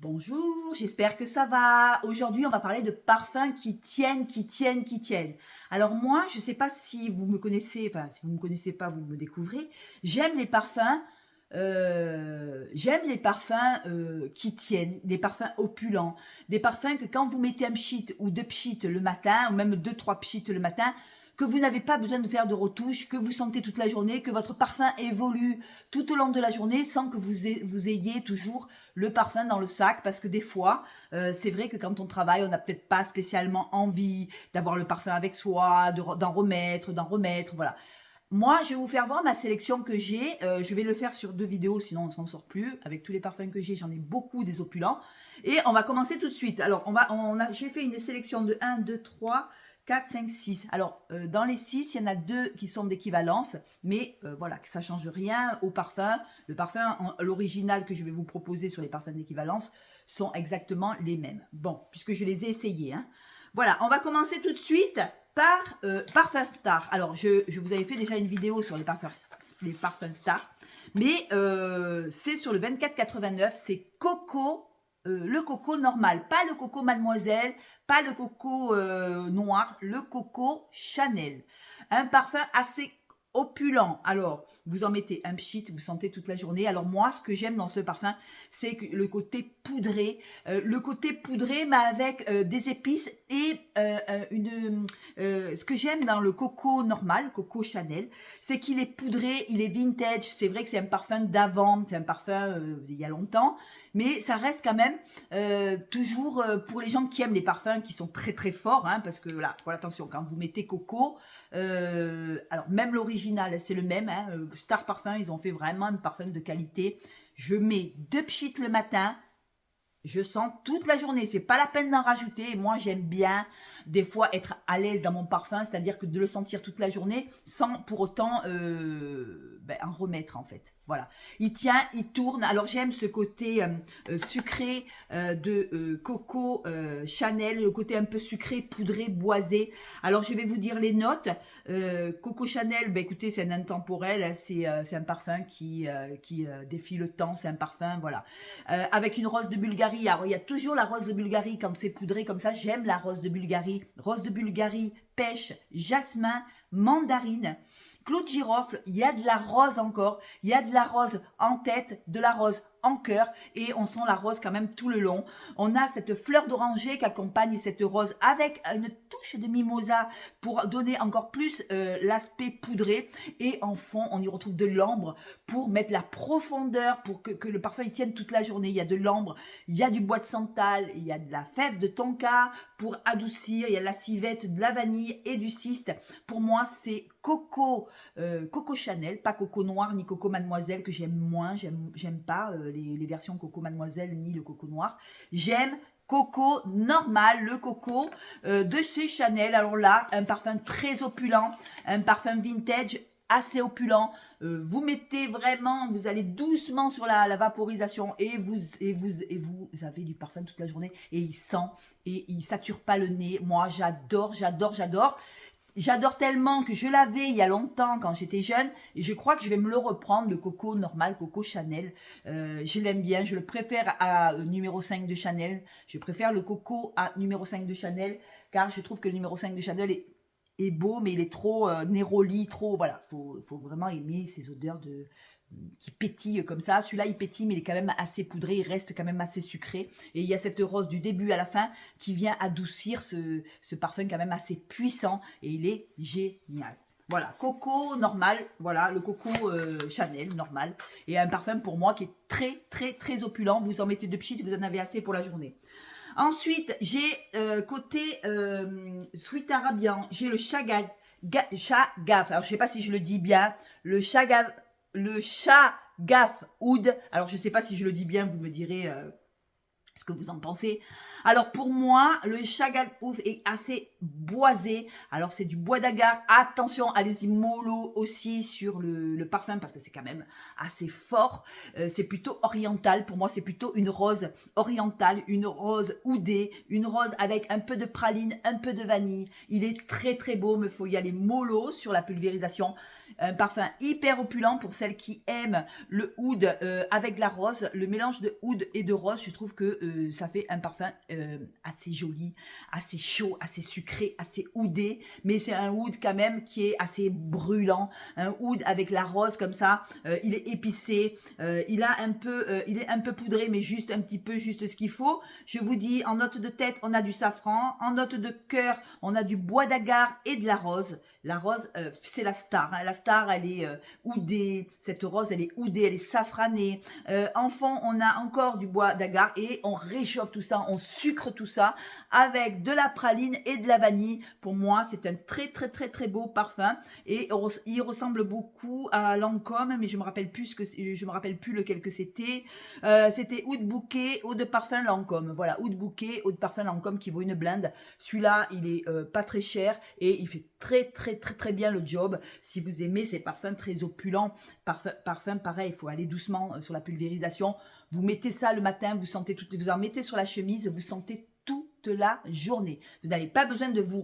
Bonjour, j'espère que ça va. Aujourd'hui, on va parler de parfums qui tiennent, qui tiennent, qui tiennent. Alors moi, je ne sais pas si vous me connaissez, enfin si vous ne me connaissez pas, vous me découvrez. J'aime les parfums, qui tiennent, des parfums opulents, des parfums que quand vous mettez un pchit ou deux pchits le matin, ou même deux, trois pchits le matin, que vous n'avez pas besoin de faire de retouches, que vous sentez toute la journée, que votre parfum évolue tout au long de la journée sans que vous ayez toujours le parfum dans le sac, parce que des fois, c'est vrai que quand on travaille, on n'a peut-être pas spécialement envie d'avoir le parfum avec soi, d'en remettre, voilà. Moi, je vais vous faire voir ma sélection que j'ai. Je vais le faire sur 2 vidéos, sinon on s'en sort plus. Avec tous les parfums que j'ai, j'en ai beaucoup des opulents. Et on va commencer tout de suite. Alors, j'ai fait une sélection de 1, 2, 3, 4, 5, 6. Alors, dans les 6, il y en a 2 qui sont d'équivalence. Mais voilà, ça ne change rien au parfum. Le parfum, l'original que je vais vous proposer sur les parfums d'équivalence, sont exactement les mêmes. Bon, puisque je les ai essayés, hein. Voilà, on va commencer tout de suite par Parfum Star. Alors, je vous avais fait déjà une vidéo sur les parfums Star, mais c'est sur le 24,89. C'est Coco, le Coco normal, pas le Coco Mademoiselle, pas le Coco noir, le Coco Chanel. Un parfum assez opulent. Alors, vous en mettez un pchit, vous sentez toute la journée. Alors moi, ce que j'aime dans ce parfum, c'est le côté poudré. Mais avec des épices et ce que j'aime dans le coco normal, coco Chanel, c'est qu'il est poudré, il est vintage. C'est vrai que c'est un parfum d'avant, c'est un parfum d'il y a longtemps, mais ça reste quand même toujours pour les gens qui aiment les parfums qui sont très très forts, hein, parce que là, voilà, attention, quand vous mettez coco, alors même l'original, c'est le même, hein, Star Parfum, ils ont fait vraiment un parfum de qualité. Je mets 2 pchits le matin, je sens toute la journée, c'est pas la peine d'en rajouter. Moi, j'aime bien des fois être à l'aise dans mon parfum, c'est-à-dire que de le sentir toute la journée sans pour autant en remettre en fait. Voilà, il tient, il tourne. Alors j'aime ce côté sucré de Coco Chanel, le côté un peu sucré, poudré, boisé. Alors je vais vous dire les notes. Coco Chanel, écoutez, c'est un intemporel, hein, c'est un parfum qui défie le temps, c'est un parfum, voilà. Avec une rose de Bulgarie. Alors, il y a toujours la rose de Bulgarie quand c'est poudré comme ça. J'aime la rose de Bulgarie. Rose de Bulgarie, pêche, jasmin, mandarine, clou de girofle. Il y a de la rose encore. Il y a de la rose en tête, de la rose en cœur. Et on sent la rose quand même tout le long. On a cette fleur d'oranger qui accompagne cette rose avec une touche de mimosa pour donner encore plus l'aspect poudré. Et en fond, on y retrouve de l'ambre pour mettre la profondeur, pour que le parfum il tienne toute la journée. Il y a de l'ambre, il y a du bois de santal, il y a de la fève de tonka pour adoucir, il y a de la civette, de la vanille et du cyste. Pour moi, c'est Coco Chanel, pas Coco Noir ni Coco Mademoiselle que j'aime moins. J'aime pas les versions Coco Mademoiselle ni le Coco Noir. J'aime Coco normal, le Coco de chez Chanel. Alors là, un parfum très opulent, un parfum vintage assez opulent. Vous mettez vraiment, vous allez doucement sur la vaporisation et vous avez du parfum toute la journée et il sent et il sature pas le nez. Moi, j'adore. J'adore tellement que je l'avais il y a longtemps quand j'étais jeune et je crois que je vais me le reprendre, le Coco normal, Coco Chanel. Je l'aime bien, je le préfère à numéro 5 de Chanel. Je préfère le Coco à numéro 5 de Chanel car je trouve que le numéro 5 de Chanel est beau mais il est trop néroli, trop, voilà. Faut vraiment aimer ces odeurs qui pétille comme ça. Celui-là, il pétille, mais il est quand même assez poudré, il reste quand même assez sucré. Et il y a cette rose du début à la fin qui vient adoucir ce parfum quand même assez puissant. Et il est génial. Voilà, Coco normal, voilà, le Coco Chanel normal. Et un parfum pour moi qui est très, très, très opulent. Vous en mettez 2 pchits, vous en avez assez pour la journée. Ensuite, j'ai côté Sweet Arabian, j'ai le Chagaf. Alors, je ne sais pas si je le dis bien. Le Chagaf Oud. Alors, je ne sais pas si je le dis bien, vous me direz ce que vous en pensez. Alors, pour moi, le Chagaf Oud est assez boisé. Alors, c'est du bois d'agar. Attention, allez-y mollo aussi sur le parfum parce que c'est quand même assez fort. C'est plutôt oriental. Pour moi, c'est plutôt une rose orientale, une rose oudée, une rose avec un peu de praline, un peu de vanille. Il est très, très beau, mais il faut y aller mollo sur la pulvérisation. un parfum hyper opulent pour celles qui aiment le oud avec de la rose. Le mélange de oud et de rose, je trouve que ça fait un parfum assez joli, assez chaud, assez sucré, assez oudé. Mais c'est un oud quand même qui est assez brûlant. Un oud avec la rose comme ça. Il est épicé. Il est un peu poudré, mais juste un petit peu, juste ce qu'il faut. Je vous dis, en note de tête, on a du safran. En note de cœur, on a du bois d'agar et de la rose. La rose, c'est la star. Hein. La star, elle est oudée. Cette rose, elle est oudée, elle est safranée. En fond, on a encore du bois d'agar et on réchauffe tout ça, on sucre tout ça avec de la praline et de la vanille. Pour moi, c'est un très beau parfum et il ressemble beaucoup à Lancôme, mais je me rappelle plus lequel que c'était. C'était Oud Bouquet, Eau de parfum Lancôme. Voilà, Oud Bouquet, Eau de parfum Lancôme qui vaut une blinde. Celui-là, il est pas très cher et il fait très bien le job. Si vous aimez ces parfums très opulents, parfum pareil, il faut aller doucement sur la pulvérisation. Vous mettez ça le matin, vous en mettez sur la chemise, vous sentez toute la journée. Vous n'avez pas besoin de vous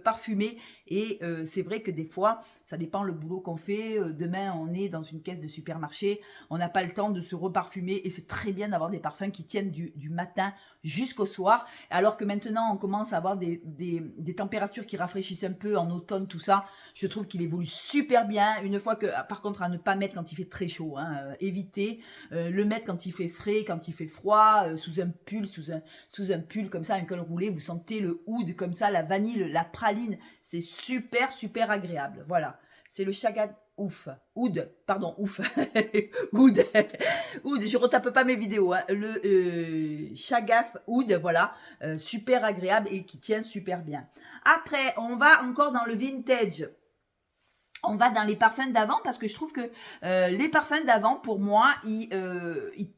parfumer et c'est vrai que des fois, ça dépend le boulot qu'on fait. Demain, on est dans une caisse de supermarché, on n'a pas le temps de se reparfumer et c'est très bien d'avoir des parfums qui tiennent du matin jusqu'au soir. Alors que maintenant, on commence à avoir des températures qui rafraîchissent un peu en automne, tout ça. Je trouve qu'il évolue super bien. Une fois que, par contre, à ne pas mettre quand il fait très chaud, hein, évitez. Le mettre quand il fait frais, quand il fait froid, sous un pull, sous un pull comme ça, un col roulé. Vous sentez le oud comme ça, la vanille, la praline. C'est super agréable. Voilà. C'est le Chagat Ouf. Oud, pardon, ouf. Oud. Oud, je retape pas mes vidéos. Hein. Le Chagaf Oud, voilà. Super agréable et qui tient super bien. Après, on va encore dans le vintage. On va dans les parfums d'avant parce que je trouve que les parfums d'avant, pour moi, ils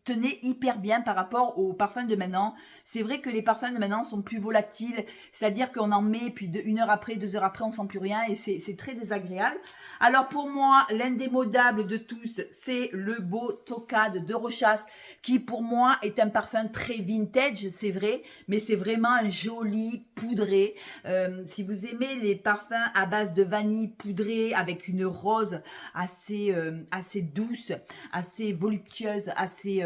tenaient hyper bien par rapport aux parfums de maintenant. C'est vrai que les parfums de maintenant sont plus volatiles, c'est-à-dire qu'on en met, puis une heure après, 2 heures après, on sent plus rien et c'est très désagréable. Alors pour moi, l'indémodable de tous, c'est le beau Tocade de Rochas, qui pour moi est un parfum très vintage, c'est vrai, mais c'est vraiment un joli poudré. Si vous aimez les parfums à base de vanille poudrée avec une rose assez douce, assez voluptueuse, assez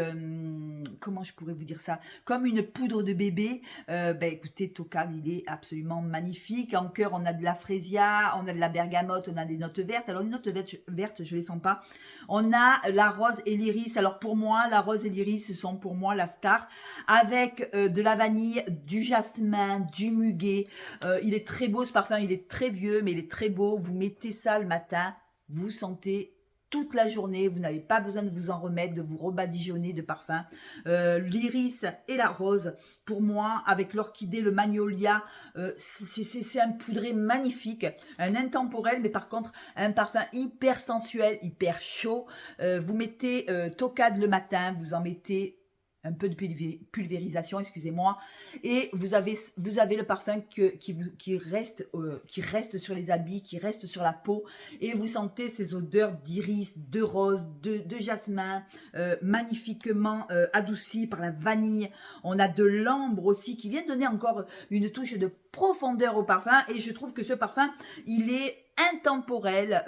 comment je pourrais vous dire ça, comme une poudre de bébé, écoutez, Tocade, il est absolument magnifique. En cœur, on a de la frésia, on a de la bergamote, on a des notes vertes. Alors les notes vertes, je les sens pas. On a la rose et l'iris. Alors pour moi, la rose et l'iris sont pour moi la star, avec de la vanille, du jasmin, du muguet. Il est très beau ce parfum, il est très vieux, mais il est très beau. Vous mettez ça le matin, vous sentez toute la journée, vous n'avez pas besoin de vous en remettre, de vous rebadigeonner de parfum. L'iris et la rose, pour moi, avec l'orchidée, le magnolia, c'est un poudré magnifique, un intemporel, mais par contre, un parfum hyper sensuel, hyper chaud. Vous mettez Tocade le matin, vous en mettez un peu de pulvérisation, excusez-moi, et vous avez le parfum qui reste sur les habits, qui reste sur la peau, et vous sentez ces odeurs d'iris, de rose, de jasmin, magnifiquement adoucies par la vanille. On a de l'ambre aussi qui vient donner encore une touche de profondeur au parfum, et je trouve que ce parfum, il est intemporel.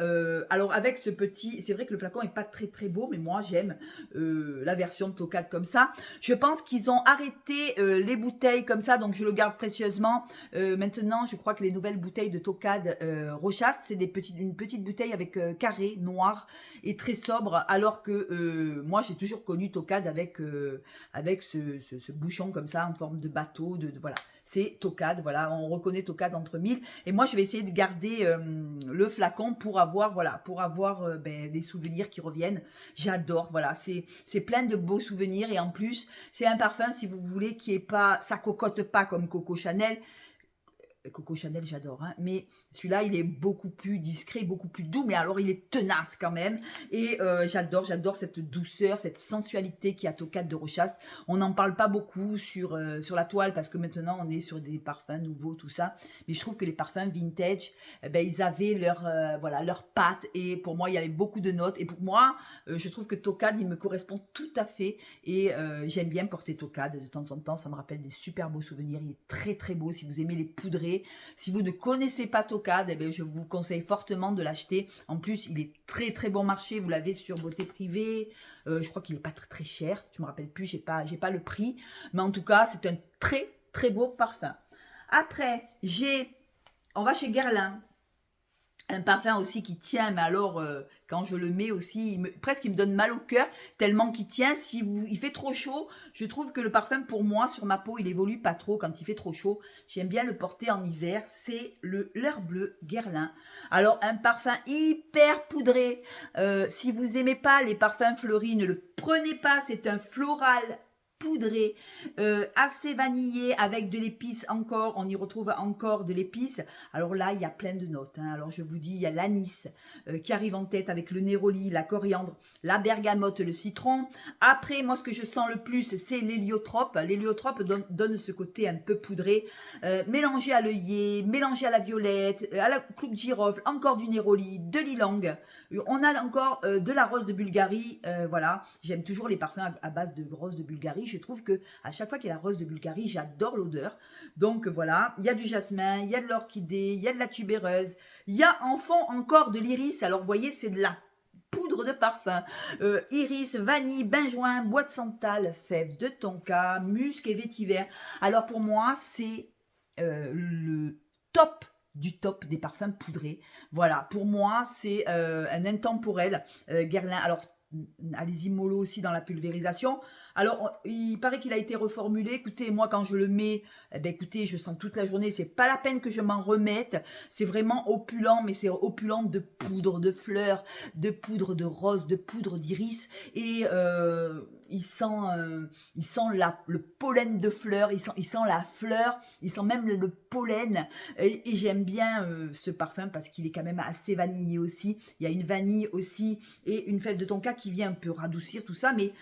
Alors avec ce petit, c'est vrai que le flacon est pas très beau, mais moi j'aime la version de Tocade comme ça. Je pense qu'ils ont arrêté les bouteilles comme ça, donc je le garde précieusement. Maintenant, je crois que les nouvelles bouteilles de Tocade Rochas, c'est une petite bouteille avec carré noir et très sobre, alors que moi j'ai toujours connu Tocade avec ce bouchon comme ça en forme de bateau, voilà. C'est Tocade, voilà, on reconnaît Tocade entre mille. Et moi, je vais essayer de garder le flacon pour avoir des souvenirs qui reviennent. J'adore, voilà, c'est plein de beaux souvenirs. Et en plus, c'est un parfum, si vous voulez, qui est pas, ça cocotte pas comme Coco Chanel. Coco Chanel, j'adore, hein, mais celui-là, il est beaucoup plus discret, beaucoup plus doux, mais alors il est tenace quand même. Et j'adore cette douceur, cette sensualité qui a Tocade de Rochas. On n'en parle pas beaucoup sur la toile parce que maintenant on est sur des parfums nouveaux, tout ça. Mais je trouve que les parfums vintage, ils avaient leur patte. Et pour moi, il y avait beaucoup de notes. Et pour moi, je trouve que Tocade, il me correspond tout à fait. Et j'aime bien porter Tocade de temps en temps. Ça me rappelle des super beaux souvenirs. Il est très beau si vous aimez les poudrés. poudré. Si vous ne connaissez pas Tocade, eh bien, je vous conseille fortement de l'acheter. En plus, il est très très bon marché. Vous l'avez sur Beauté Privée. Je crois qu'il n'est pas très très cher. Je ne me rappelle plus, j'ai pas le prix. Mais en tout cas, c'est un très très beau parfum. Après, on va chez Guerlain. Un parfum aussi qui tient, mais alors quand je le mets aussi, presque il me donne mal au cœur, tellement qu'il tient. Il fait trop chaud, je trouve que le parfum pour moi, sur ma peau, il évolue pas trop quand il fait trop chaud. J'aime bien le porter en hiver, c'est le L'Heure Bleue Guerlain. Alors un parfum hyper poudré, si vous aimez pas les parfums fleuris, ne le prenez pas, c'est un floral poudré, assez vanillé avec de l'épice encore, on y retrouve encore de l'épice. Alors là, il y a plein de notes, hein. Alors je vous dis, il y a l'anis qui arrive en tête avec le néroli, la coriandre, la bergamote, le citron. Après, moi, ce que je sens le plus, c'est l'héliotrope. L'héliotrope donne ce côté un peu poudré, mélangé à l'œillet, mélangé à la violette, à la clou de girofle, encore du néroli, de l'ylang. On a encore de la rose de Bulgarie, voilà. J'aime toujours les parfums à base de rose de Bulgarie. Je trouve que à chaque fois qu'il y a la rose de Bulgarie, j'adore l'odeur. Donc voilà, il y a du jasmin, il y a de l'orchidée, il y a de la tubéreuse, il y a en fond encore de l'iris. Alors vous voyez, c'est de la poudre de parfum. Iris, vanille, benjoin, bois de santal, fèves de tonka, musc et vétiver. Alors pour moi, c'est le top du top des parfums poudrés. Voilà, pour moi, c'est un intemporel Guerlain. Alors, allez-y mollo aussi dans la pulvérisation. Alors, il paraît qu'il a été reformulé. Écoutez, moi, quand je le mets, eh bien, écoutez, je sens toute la journée. C'est pas la peine que je m'en remette. C'est vraiment opulent, mais c'est opulent de poudre de fleurs, de poudre de rose, de poudre d'iris. Et il sent le pollen de fleurs. Il sent la fleur. Il sent même le pollen. Et j'aime bien ce parfum parce qu'il est quand même assez vanillé aussi. Il y a une vanille aussi et une fève de tonka qui vient un peu radoucir tout ça. Mais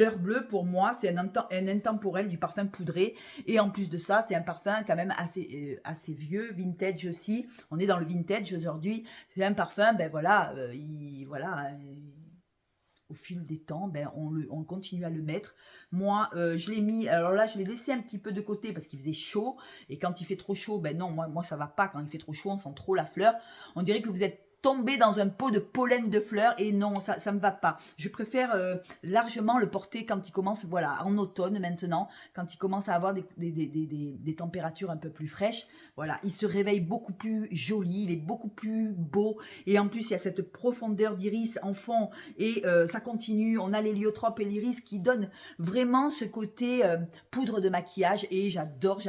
L'Heure Bleue, pour moi, c'est un intemporel du parfum poudré. Et en plus de ça, c'est un parfum quand même assez vieux, vintage aussi. On est dans le vintage aujourd'hui. C'est un parfum, ben voilà, au fil des temps, ben on continue à le mettre. Moi, je l'ai mis, alors là, je l'ai laissé un petit peu de côté parce qu'il faisait chaud. Et quand il fait trop chaud, ben non, moi ça va pas. Quand il fait trop chaud, on sent trop la fleur. On dirait que vous êtes tombé dans un pot de pollen de fleurs et non, ça me va pas. Je préfère largement le porter quand il commence, voilà, en automne maintenant, quand il commence à avoir des températures un peu plus fraîches. Voilà, il se réveille beaucoup plus joli, il est beaucoup plus beau et en plus il y a cette profondeur d'iris en fond et ça continue. On a l'héliotrope et l'iris qui donnent vraiment ce côté poudre de maquillage et j'adore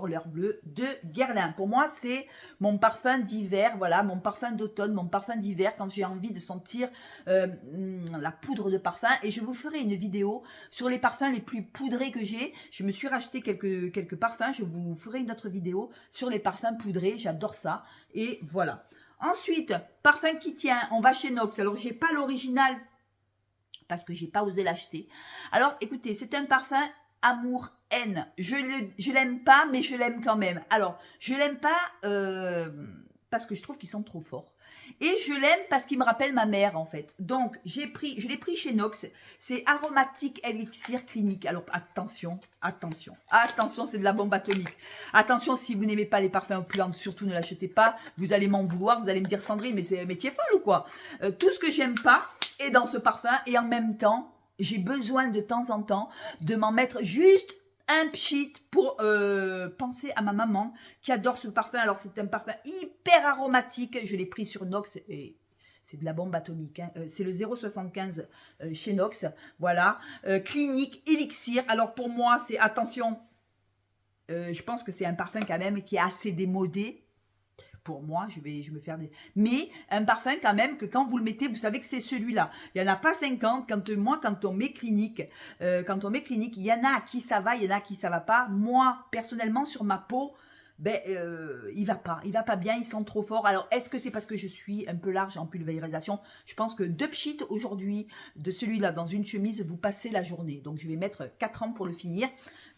L'Heure Bleue de Guerlain. Pour moi, c'est mon parfum d'hiver, voilà, mon parfum d'automne, mon parfum d'hiver, quand j'ai envie de sentir la poudre de parfum. Et je vous ferai une vidéo sur les parfums les plus poudrés que j'ai. Je me suis racheté quelques parfums. Je vous ferai une autre vidéo sur les parfums poudrés. J'adore ça. Et voilà. Ensuite, parfum qui tient. On va chez Nox. Alors, j'ai pas l'original parce que j'ai pas osé l'acheter. Alors, écoutez, c'est un parfum amour-haine. Je l'aime pas, mais je l'aime quand même. Alors, je l'aime pas parce que je trouve qu'il sent trop fort. Et je l'aime parce qu'il me rappelle ma mère, en fait. Donc, je l'ai pris chez Nox. C'est aromatique élixir clinique. Alors, attention, c'est de la bombe atomique. Attention, si vous n'aimez pas les parfums opulents, surtout ne l'achetez pas. Vous allez m'en vouloir, vous allez me dire, Sandrine, mais tu es folle ou quoi? Tout ce que j'aime pas est dans ce parfum. Et en même temps, j'ai besoin de temps en temps de m'en mettre juste un pchit pour penser à ma maman qui adore ce parfum. Alors c'est un parfum hyper aromatique, je l'ai pris sur Nox et c'est de la bombe atomique, hein. C'est le 0,75 chez Nox, voilà, clinique, élixir. Alors pour moi c'est, attention, je pense que c'est un parfum quand même qui est assez démodé. Pour moi, je vais me faire des... Mais un parfum quand même que quand vous le mettez, vous savez que c'est celui-là. Il n'y en a pas 50. Quand on met clinique, il y en a à qui ça va, il y en a à qui ça va pas. Moi, personnellement, sur ma peau, ben, il va pas bien, il sent trop fort. Alors, est-ce que c'est parce que je suis un peu large en pulvérisation? Je pense que 2 pchits aujourd'hui de celui-là dans une chemise, vous passez la journée. Donc, je vais mettre 4 ans pour le finir.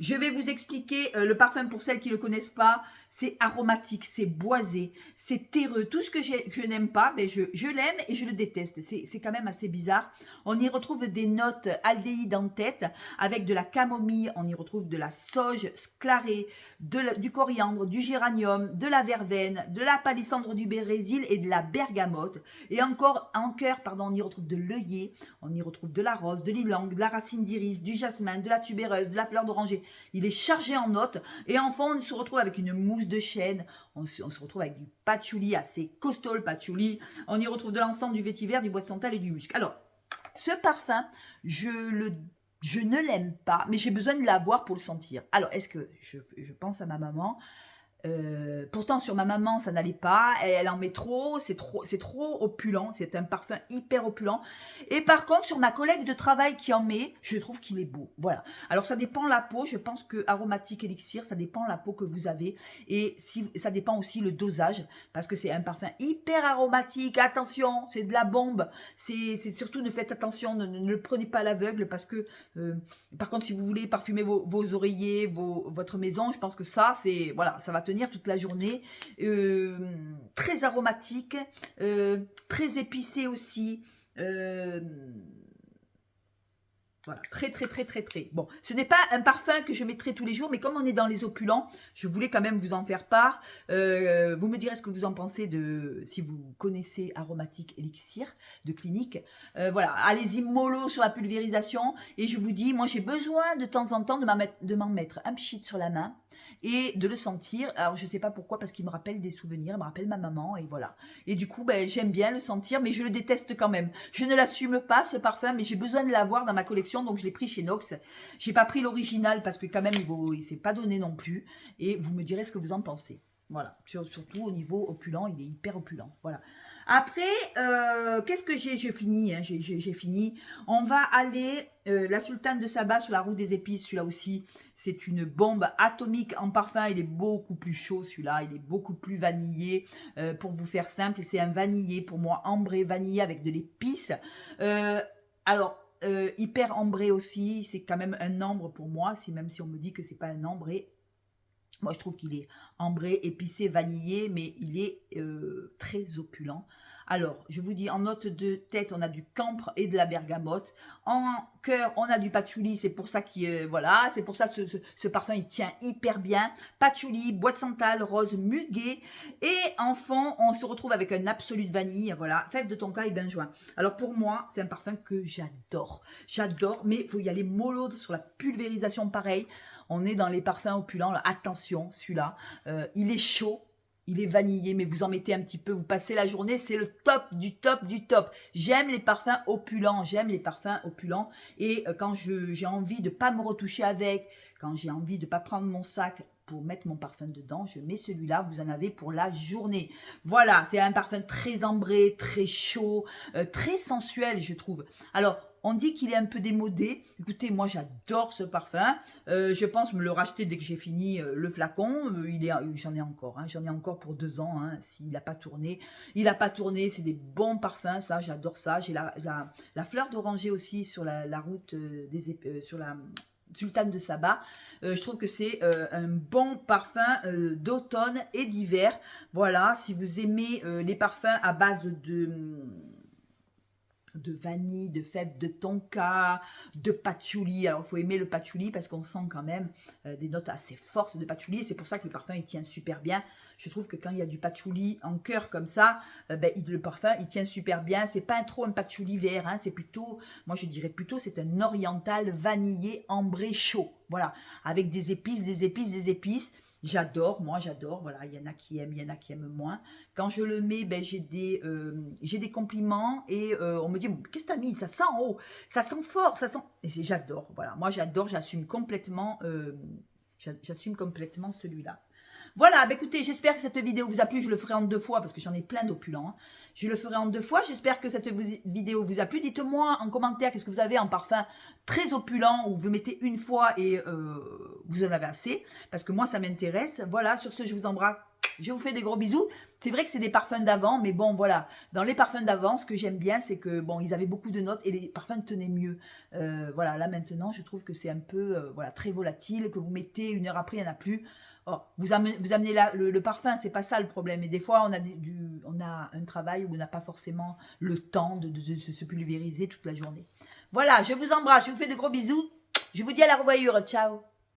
Je vais vous expliquer le parfum pour celles qui ne le connaissent pas. C'est aromatique, c'est boisé, c'est terreux. Tout ce que je n'aime pas, ben je l'aime et je le déteste. C'est quand même assez bizarre. On y retrouve des notes aldéhydes en tête avec de la camomille. On y retrouve de la sauge clarée, du coriandre, lavande, du géranium, de la verveine, de la palissandre du Brésil et de la bergamote. Et encore, en cœur, pardon, on y retrouve de l'œillet, on y retrouve de la rose, de l'ilang, de la racine d'iris, du jasmin, de la tubéreuse, de la fleur d'oranger. Il est chargé en notes. Et enfin, on se retrouve avec une mousse de chêne. On se retrouve avec du patchouli, assez costaud le patchouli. On y retrouve de l'encens, du vétiver, du bois de santal et du musc. Alors, ce parfum, je ne l'aime pas, mais j'ai besoin de l'avoir pour le sentir. Alors, est-ce que je pense à ma maman? Pourtant sur ma maman ça n'allait pas, elle en met trop, c'est trop opulent, c'est un parfum hyper opulent. Et par contre sur ma collègue de travail qui en met, je trouve qu'il est beau. Voilà. Alors ça dépend la peau, je pense que aromatique élixir, ça dépend la peau que vous avez et si ça dépend aussi le dosage parce que c'est un parfum hyper aromatique. Attention, c'est de la bombe. C'est surtout ne faites attention, ne le prenez pas à l'aveugle parce que par contre si vous voulez parfumer vos oreillers, votre maison, je pense que ça c'est voilà, ça va tenir toute la journée, très aromatique, très épicé aussi, voilà, très. Bon, ce n'est pas un parfum que je mettrai tous les jours, mais comme on est dans les opulents, je voulais quand même vous en faire part. Vous me direz ce que vous en pensez si vous connaissez Aromatique Elixir de Clinique. Voilà, allez-y mollo sur la pulvérisation. Et je vous dis, moi j'ai besoin de temps en temps de m'en mettre un pchit sur la main et de le sentir. Alors je sais pas pourquoi, parce qu'il me rappelle des souvenirs, il me rappelle ma maman et voilà. Et du coup, ben, j'aime bien le sentir, mais je le déteste quand même. Je ne l'assume pas ce parfum, mais j'ai besoin de l'avoir dans ma collection, donc je l'ai pris chez Nox. J'ai pas pris l'original parce que quand même il s'est pas donné non plus. Et vous me direz ce que vous en pensez. Voilà, surtout au niveau opulent, il est hyper opulent. Voilà. Après, qu'est-ce que j'ai fini, hein, j'ai fini. On va aller, la Sultane de Saba sur la route des épices, celui-là aussi, c'est une bombe atomique en parfum. Il est beaucoup plus chaud, celui-là, il est beaucoup plus vanillé. Pour vous faire simple, c'est un vanillé, pour moi, ambré, vanillé avec de l'épice. Alors, hyper ambré aussi, c'est quand même un ambre pour moi, même si on me dit que c'est pas un ambré. Moi, je trouve qu'il est ambré, épicé, vanillé, mais il est très opulent. Alors, je vous dis, en note de tête, on a du camphre et de la bergamote. En cœur, on a du patchouli, c'est pour ça voilà, c'est pour ça ce parfum, il tient hyper bien. Patchouli, bois de santal, rose, muguet. Et en fond, on se retrouve avec un absolu de vanille, voilà, fève de tonka et benjoin. Alors, pour moi, c'est un parfum que j'adore. J'adore, mais il faut y aller mollo sur la pulvérisation, pareil. On est dans les parfums opulents, là. Attention, celui-là, il est chaud. Il est vanillé, mais vous en mettez un petit peu, vous passez la journée, c'est le top du top du top. J'aime les parfums opulents, Et quand j'ai envie de ne pas me retoucher avec, quand j'ai envie de ne pas prendre mon sac pour mettre mon parfum dedans, je mets celui-là, vous en avez pour la journée. Voilà, c'est un parfum très ambré, très chaud, très sensuel, je trouve. Alors, on dit qu'il est un peu démodé. Écoutez, moi, j'adore ce parfum. Je pense me le racheter dès que j'ai fini le flacon. J'en ai encore. Hein, j'en ai encore pour 2 ans. Hein, s'il n'a pas tourné. Il n'a pas tourné. C'est des bons parfums. Ça, j'adore ça. J'ai la fleur d'oranger aussi sur la route sur la Sultane de Saba. Je trouve que c'est un bon parfum d'automne et d'hiver. Voilà, si vous aimez les parfums à base de vanille, de fèves de tonka, de patchouli. Alors, il faut aimer le patchouli parce qu'on sent quand même des notes assez fortes de patchouli. Et c'est pour ça que le parfum, il tient super bien. Je trouve que quand il y a du patchouli en cœur comme ça, le parfum, il tient super bien. C'est pas trop un patchouli vert, hein, c'est plutôt, moi je dirais plutôt, c'est un oriental vanillé ambré chaud. Voilà, avec des épices. J'adore, moi j'adore, voilà, il y en a qui aiment, il y en a qui aiment moins. Quand je le mets, j'ai des compliments et on me dit, qu'est-ce que t'as mis? Ça sent, oh, ça sent fort, ça sent... Et j'adore, voilà, moi j'adore, j'assume complètement celui-là. Voilà, écoutez, j'espère que cette vidéo vous a plu. Je le ferai en 2 fois parce que j'en ai plein d'opulents. Hein. Je le ferai en 2 fois. J'espère que cette vidéo vous a plu. Dites-moi en commentaire qu'est-ce que vous avez en parfum très opulent ou vous mettez une fois et vous en avez assez. Parce que moi, ça m'intéresse. Voilà, sur ce, je vous embrasse. Je vous fais des gros bisous. C'est vrai que c'est des parfums d'avant, mais bon, voilà. Dans les parfums d'avant, ce que j'aime bien, c'est que, bon, ils avaient beaucoup de notes et les parfums tenaient mieux. Voilà, là, maintenant, je trouve que c'est un peu, voilà, très volatile, que vous mettez 1 heure après, il n'y en a plus. Oh, vous amenez le parfum, c'est pas ça le problème. Et des fois, on a un travail où on n'a pas forcément le temps de se pulvériser toute la journée. Voilà, je vous embrasse, je vous fais de gros bisous. Je vous dis à la revoyure. Ciao.